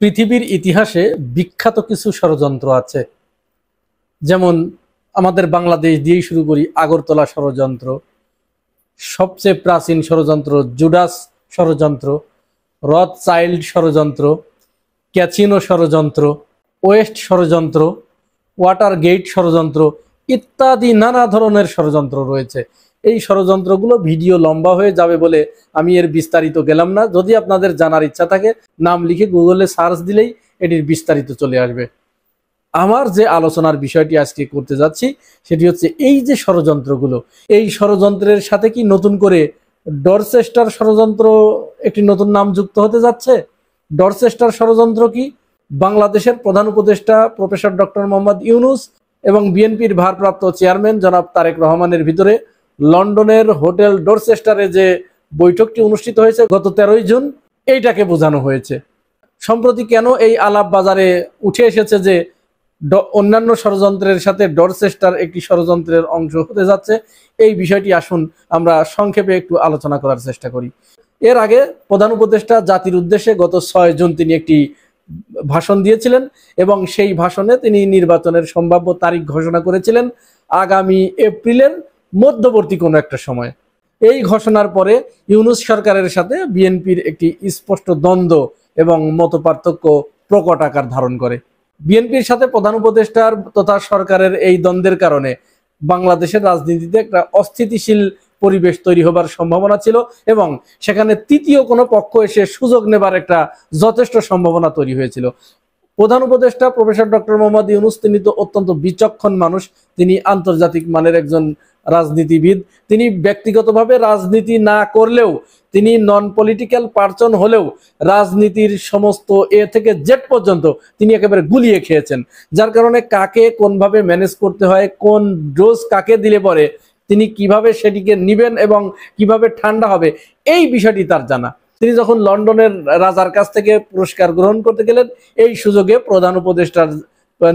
পৃথিবীর ইতিহাসে বিখ্যাত কিছু ষড়যন্ত্র আছে। যেমন আমাদের বাংলাদেশ দিয়েই শুরু করি, আগরতলা ষড়যন্ত্র, সবচেয়ে প্রাচীন ষড়যন্ত্র জুডাস ষড়যন্ত্র, রথচাইল্ড ষড়যন্ত্র, ক্যাচিনো ষড়যন্ত্র, ওয়েস্ট ষড়যন্ত্র, ওয়াটারগেট ষড়যন্ত্র ইত্যাদি নানা ধরনের ষড়যন্ত্র রয়েছে। এই ষড়যন্ত্রগুলো ভিডিও লম্বা হয়ে যাবে বলে আমি এর বিস্তারিত গেলাম না। যদি আপনাদের জানার ইচ্ছা থাকে, নাম লিখে গুগলে সার্চ দিলেই এটির বিস্তারিত চলে আসবে। আমার যে আলোচনার বিষয়টি আজকে করতে যাচ্ছি সেটি হচ্ছে এই যে ষড়যন্ত্রগুলো, এই ষড়যন্ত্রের সাথে কি নতুন করে ডরচেস্টার ষড়যন্ত্র একটি নতুন নাম যুক্ত হতে যাচ্ছে। ডরচেস্টার ষড়যন্ত্র কি? বাংলাদেশের প্রধান উপদেষ্টা প্রফেসর ডক্টর মোহাম্মদ ইউনূস এবং বিএনপির ভারপ্রাপ্ত চেয়ারম্যান জনাব তারেক রহমানের ভিতরে লন্ডনের হোটেল ডরচেস্টারে যে বৈঠকটি অনুষ্ঠিত হয়েছে গত 13ই জুন, এইটাকে বোঝানো হয়েছে। সম্প্রতি কেন এই আলাপ বাজারে উঠে এসেছে যে অন্যান্য ষড়যন্ত্রের সাথে ডরচেস্টার একটি ষড়যন্ত্রের অংশ হতে যাচ্ছে, এই বিষয়টি আসুন আমরা সংক্ষেপে একটু আলোচনা করার চেষ্টা করি। এর আগে প্রধান উপদেষ্টা জাতির উদ্দেশ্যে গত 6 জুন তিনি একটি ভাষণ দিয়েছিলেন এবং সেই ভাষণে তিনি নির্বাচনের সম্ভাব্য তারিখ ঘোষণা করেছিলেন আগামী এপ্রিলের মধ্যবর্তী কোনো একটা সময়। এই ঘোষণার পরে ইউনূস সরকারের সাথে বিএনপির একটি স্পষ্ট দ্বন্দ্ব এবং মতপার্থক্য প্রকট আকার ধারণ করে। বিএনপির সাথে প্রধান উপদেষ্টার তথা সরকারের এই দ্বন্দ্বের কারণে বাংলাদেশের রাজনীতিতে একটা অস্থিতিশীল পরিবেশ তৈরি হবার সম্ভাবনা ছিল এবং সেখানে তৃতীয় কোনো পক্ষ এসে সুযোগ নেবার একটা যথেষ্ট সম্ভাবনা তৈরি হয়েছিল। প্রধান উপদেষ্টা প্রফেসর ডক্টর মোহাম্মদ ইউনূস তিনি তো অত্যন্ত বিচক্ষণ মানুষ, তিনি আন্তর্জাতিক মানের একজন রাজনীতিবিদ। তিনি ব্যক্তিগতভাবে রাজনীতি না করলেও, তিনি নন পলিটিক্যাল পার্সন হলেও রাজনীতির সমস্ত এ থেকে জেড পর্যন্ত তিনি একেবারে গুলিয়ে খেয়েছেন। যার কারণে কাকে কোনভাবে ম্যানেজ করতে হয়, কোন ডোজ কাকে দিলে পরে তিনি কিভাবে সেটিকে নিবেন এবং কিভাবে ঠান্ডা হবে, এই বিষয়টি তার জানা। তিনি যখন লন্ডনের রাজার কাছ থেকে পুরস্কার গ্রহণ করতে গেলেন, এই সুযোগে প্রধান উপদেষ্টার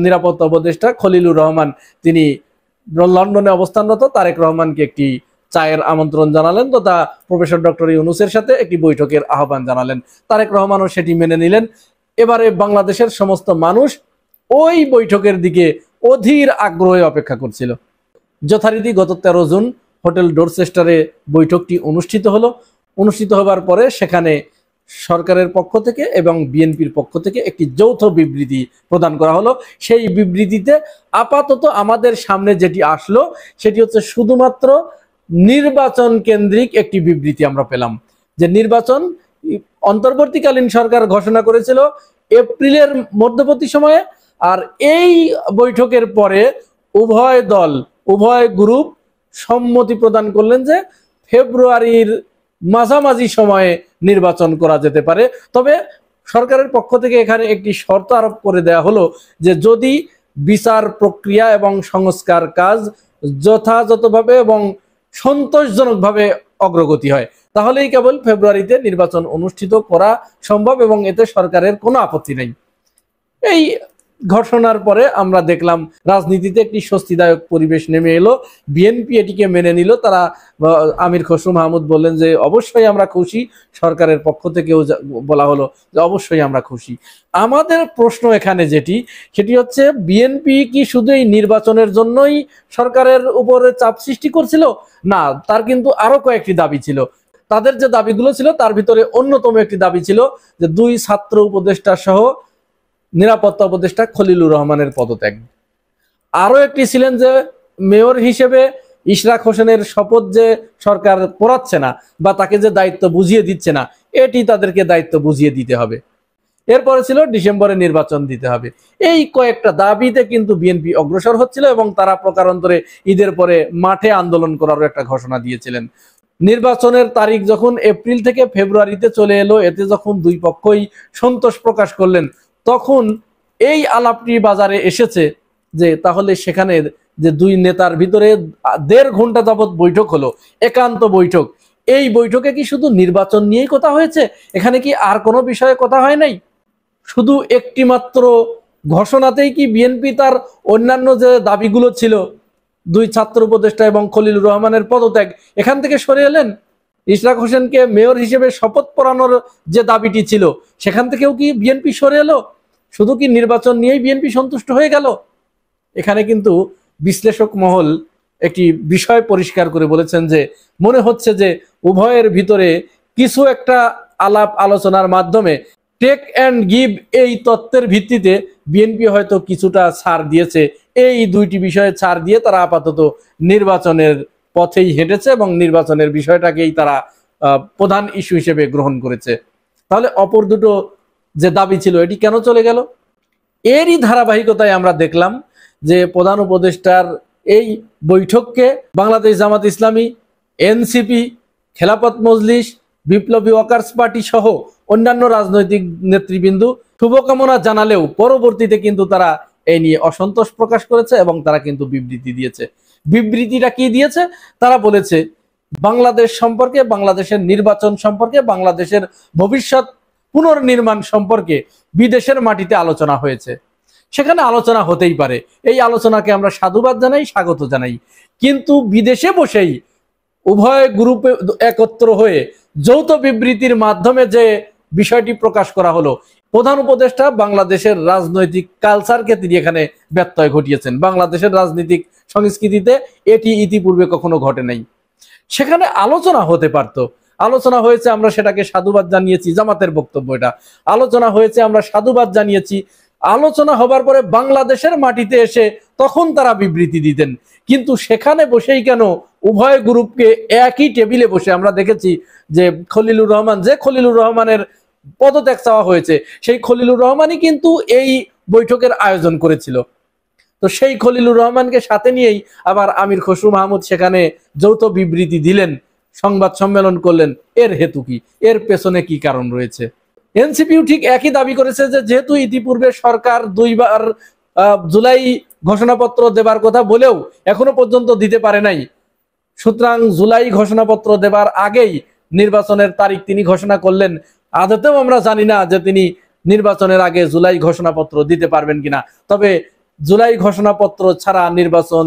নিরাপত্তা উপদেষ্টা খলিলুর রহমান তিনি লন্ডনে অবস্থানরত তারেক রহমানকে একটি চায়ের আমন্ত্রণ জানালেন তথা প্রফেসর ডক্টর ইউনূসের সাথে একটি বৈঠকের আহ্বান জানালেন। তারেক রহমানও সেটি মেনে নিলেন। এবারে বাংলাদেশের সমস্ত মানুষ ওই বৈঠকের দিকে অধীর আগ্রহে অপেক্ষা করছিল। যথারীতি গত 13 জুন হোটেল ডরচেস্টারে বৈঠকটি অনুষ্ঠিত হলো। অনুষ্ঠিত হবার পরে সেখানে সরকারের পক্ষ থেকে এবং বিএনপির পক্ষ থেকে একটি যৌথ বিবৃতি প্রদান করা হলো। সেই বিবৃতিতে আপাতত আমাদের সামনে যেটি আসলো সেটি হচ্ছে শুধুমাত্র নির্বাচন কেন্দ্রিক একটি বিবৃতি আমরা পেলাম। যে নির্বাচন অন্তর্বর্তীকালীন সরকার ঘোষণা করেছিল এপ্রিলের মধ্যবর্তী সময়ে, আর এই বৈঠকের পরে উভয় দল উভয় গ্রুপ সম্মতি প্রদান করলেন যে ফেব্রুয়ারির মাঝামাঝি সময়ে নির্বাচন করা যেতে পারে। তবে সরকারের পক্ষ থেকে এখানে একটি শর্ত আরোপ করে দেওয়া হলো যে যদি বিচার প্রক্রিয়া এবং সংস্কার কাজ যথাযথভাবে এবং সন্তোষজনকভাবে অগ্রগতি হয় তাহলেই কেবল ফেব্রুয়ারিতে নির্বাচন অনুষ্ঠিত করা সম্ভব এবং এতে সরকারের কোনো আপত্তি নেই। এই ঘোষণার পরে আমরা দেখলাম রাজনীতিতে একটি স্বস্তিদায়ক পরিবেশ নেমে এলো। বিএনপি এটিকে মেনে নিল। তারা আমির খসরু মাহমুদ বললেন যে অবশ্যই আমরা খুশি। সরকারের পক্ষ থেকেও বলা হলো যে অবশ্যই আমরা খুশি। আমাদের প্রশ্ন এখানে সেটি হচ্ছে বিএনপি কি শুধু এই নির্বাচনের জন্যই সরকারের উপরে চাপ সৃষ্টি করছিল? না, তার কিন্তু আরো কয়েকটি দাবি ছিল। তাদের যে দাবিগুলো ছিল তার ভিতরে অন্যতম একটি দাবি ছিল যে 2 ছাত্র উপদেষ্টা সহ নিরাপত্তা উপদেষ্টা খলিলুর রহমানের পদত্যাগ। আরো একটি ছিলেন যে মেয়র হিসেবে ইশরাক হোসেনের শপথ যে সরকার পড়াচ্ছে না বা তাকে যে দায়িত্ব বুঝিয়ে দিচ্ছে না, এটি তাদেরকে দায়িত্ব বুঝিয়ে দিতে হবে। এরপরে ছিল ডিসেম্বরে নির্বাচন দিতে হবে। এই কয়েকটা দাবিতে কিন্তু বিএনপি অগ্রসর হচ্ছিল এবং তারা প্রকারান্তরে ঈদের পরে মাঠে আন্দোলন করারও একটা ঘোষণা দিয়েছিলেন। নির্বাচনের তারিখ যখন এপ্রিল থেকে ফেব্রুয়ারিতে চলে এলো, এতে যখন দুই পক্ষই সন্তোষ প্রকাশ করলেন, তখন এই আলাপটি বাজারে এসেছে যে তাহলে সেখানে যে দুই নেতার ভিতরে 1.5 ঘন্টা যাবৎ বৈঠক হলো, একান্ত বৈঠক, এই বৈঠকে কি শুধু নির্বাচন নিয়েই কথা হয়েছে? এখানে কি আর কোনো বিষয়ে কথা হয় নাই? শুধু একটি মাত্র ঘোষণাতেই কি বিএনপি তার অন্যান্য যে দাবিগুলো ছিল 2 ছাত্র উপদেষ্টা এবং খলিলুর রহমানের পদত্যাগ, এখান থেকে সরে এলেন? ইশরাক হোসেনকে মেয়র হিসেবে শপথ পড়ানোর যে দাবিটি ছিল সেখান থেকেও কি বিএনপি সরে এলো? শুধু কি নির্বাচন নিয়েই বিএনপি সন্তুষ্ট হয়ে গেল? এখানে কিন্তু বিশ্লেষক মহল একটি বিষয় পরিষ্কার করে বলেছেন যে মনে হচ্ছে যে উভয়ের ভিতরে কিছু একটা আলাপ আলোচনার মাধ্যমে টেক অ্যান্ড গিভ এই তত্ত্বের ভিত্তিতে বিএনপি হয়তো কিছুটা ছাড় দিয়েছে। এই দুইটি বিষয়ে ছাড় দিয়ে তারা আপাতত নির্বাচনের পথেই হেঁটেছে এবং নির্বাচনের বিষয়টাকেই তারা প্রধান ইস্যু হিসেবে গ্রহণ করেছে। তাহলে অপর দুটো যে দাবি ছিল এটি কেন চলে গেল? এরই ধারাবাহিকতায় আমরা দেখলাম যে প্রধান উপদেষ্টার এই বৈঠককে বাংলাদেশ জামাত ইসলামী, এনসিপি, খেলাফত মজলিস, বিপ্লবী ওয়ার্কার্স পার্টি সহ অন্যান্য রাজনৈতিক নেতৃবৃন্দ শুভকামনা জানালেও পরবর্তীতে কিন্তু তারা এই নিয়ে অসন্তোষ প্রকাশ করেছে এবং তারা কিন্তু বিবৃতি দিয়েছে। বিবৃতিটা কি দিয়েছে? তারা বলেছে বাংলাদেশ সম্পর্কে, বাংলাদেশের নির্বাচন সম্পর্কে, বাংলাদেশের ভবিষ্যৎ পুনর্নির্মাণ সম্পর্কে বিদেশের মাটিতে আলোচনা হয়েছে। সেখানে আলোচনা হতেই পারে, এই আলোচনাকে আমরা সাধুবাদ জানাই, স্বাগত জানাই। কিন্তু বিদেশে বসেই উভয় গ্রুপে একত্র হয়ে যৌথ বিবৃতির মাধ্যমে যে বিষয়টি প্রকাশ করা হলো, প্রধান উপদেষ্টা বাংলাদেশের রাজনৈতিক কালচারকে তিনি এখানে ব্যত্যয় ঘটিয়েছেন। বাংলাদেশের রাজনৈতিক সংস্কৃতিতে এটি ইতিপূর্বে কখনো ঘটে নাই। সেখানে আলোচনা হতে পারত, আলোচনা হয়েছে, আমরা সেটাকে সাধুবাদ জানিয়েছি। জামাতের বক্তব্য এটা, আলোচনা হয়েছে, আমরা সাধুবাদ জানিয়েছি। আলোচনা হবার পরে বাংলাদেশের মাটিতে এসে তখন তারা বিবৃতি দিতেন। কিন্তু সেখানে বসেই কেন উভয় গ্রুপকে একই টেবিলে বসে, আমরা দেখেছি যে খলিলুর রহমানের পদত্যাগ চাওয়া হয়েছে, সেই খলিলুর রহমানই কিন্তু এই বৈঠকের আয়োজন করেছিল। তো সেই খলিলুর রহমানকে সাথে নিয়েই আবার আমির খসরু মাহমুদ সেখানে যৌথ বিবৃতি দিলেন, সংবাদ সম্মেলন করলেন। এর হেতু কি? এর পেছনে কি কারণ রয়েছে? এনসিপিও ঠিক একই দাবি করেছে যে যেহেতু ইতিপূর্বে সরকার দুইবার জুলাই ঘোষণাপত্র দেবার কথা বলেও এখনো পর্যন্ত দিতে পারে নাই, সুতরাং জুলাই ঘোষণাপত্র দেবার আগেই নির্বাচনের তারিখ তিনি ঘোষণা করলেন। আদতেও আমরা জানি না যে তিনি নির্বাচনের আগে জুলাই ঘোষণাপত্র দিতে পারবেন কিনা। তবে জুলাই ঘোষণাপত্র ছাড়া নির্বাচন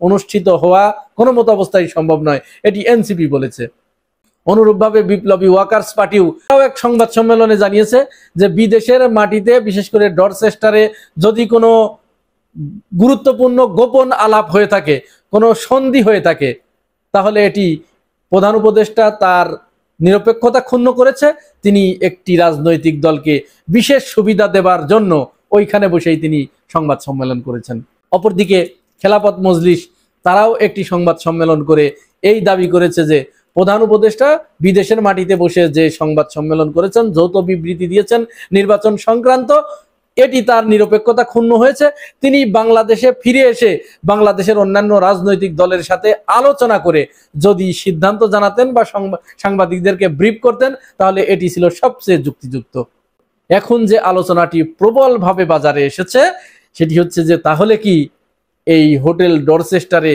অনুষ্ঠিত হওয়া কোনো মতো অবস্থায় সম্ভব নয়, এটি এনসিপি বলেছে। অনুরূপভাবে বিপ্লবী ওয়ার্কার্স পার্টিও এক সংবাদ সম্মেলনে জানিয়েছে যে বিদেশের মাটিতে, বিশেষ করে ডরচেস্টারে যদি কোনো গুরুত্বপূর্ণ গোপন আলাপ হয়ে থাকে, কোনো সন্ধি হয়ে থাকে, তাহলে এটি প্রধান উপদেষ্টা তার নিরপেক্ষতা ক্ষুণ্ণ করেছে। তিনি একটি রাজনৈতিক দলকে বিশেষ সুবিধা দেবার জন্য ওইখানে বসেই তিনি সংবাদ সম্মেলন করেছেন। অপরদিকে খেলাফত মজলিস তারাও একটি সংবাদ সম্মেলন করে এই দাবি করেছে যে প্রধান উপদেষ্টা বিদেশের মাটিতে বসে যে সংবাদ সম্মেলন করেছেন, যৌথ বিবৃতি দিয়েছেন নির্বাচন সংক্রান্ত, এটি তার নিরপেক্ষতা ক্ষুণ্ণ হয়েছে। তিনি বাংলাদেশে ফিরে এসে বাংলাদেশের অন্যান্য রাজনৈতিক দলের সাথে আলোচনা করে যদি সিদ্ধান্ত জানাতেন বা সাংবাদিকদেরকে ব্রিফ করতেন, তাহলে এটি ছিল সবচেয়ে যুক্তিযুক্ত। এখন যে আলোচনাটি প্রবলভাবে বাজারে এসেছে সেটি হচ্ছে যে তাহলে কি এই হোটেল ডরচেস্টারে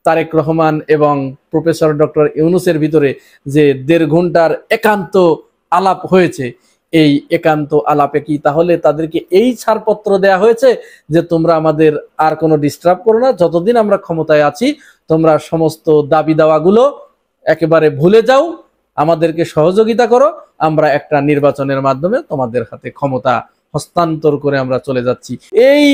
তারেক রহমান এবং প্রফেসর ডক্টর ইউনূসের ভিতরে যে 1.5 ঘন্টার একান্ত আলাপ হয়েছে, এই একান্ত আলাপে কি তাহলে তাদেরকে এই ছাড়পত্র দেয়া হয়েছে যে তোমরা আমাদের আর কোনো ডিস্টার্ব করো না, যতদিন আমরা ক্ষমতায় আছি তোমরা সমস্ত দাবি দাওয়াগুলো একেবারে ভুলে যাও, আমাদেরকে সহযোগিতা করো, আমরা একটা নির্বাচনের মাধ্যমে তোমাদের হাতে ক্ষমতা হস্তান্তর করে আমরা চলে যাচ্ছি। এই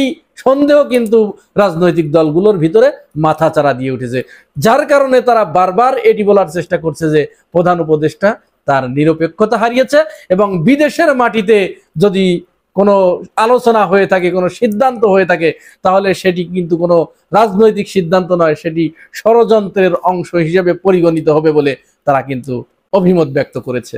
সন্দেহ কিন্তু রাজনৈতিক দলগুলোর ভিতরে মাথাচাড়া দিয়ে উঠেছে, যার কারণে তারা বারবার এটি বলার চেষ্টা করছে যে প্রধান উপদেষ্টা তার নিরপেক্ষতা হারিয়েছে এবং বিদেশের মাটিতে যদি কোনো আলোচনা হয়ে থাকে, কোনো সিদ্ধান্ত হয়ে থাকে, তাহলে সেটি কিন্তু কোনো রাজনৈতিক সিদ্ধান্ত নয়, সেটি ষড়যন্ত্রের অংশ হিসেবে পরিগণিত হবে বলে তারা কিন্তু অভিমত ব্যক্ত করেছে।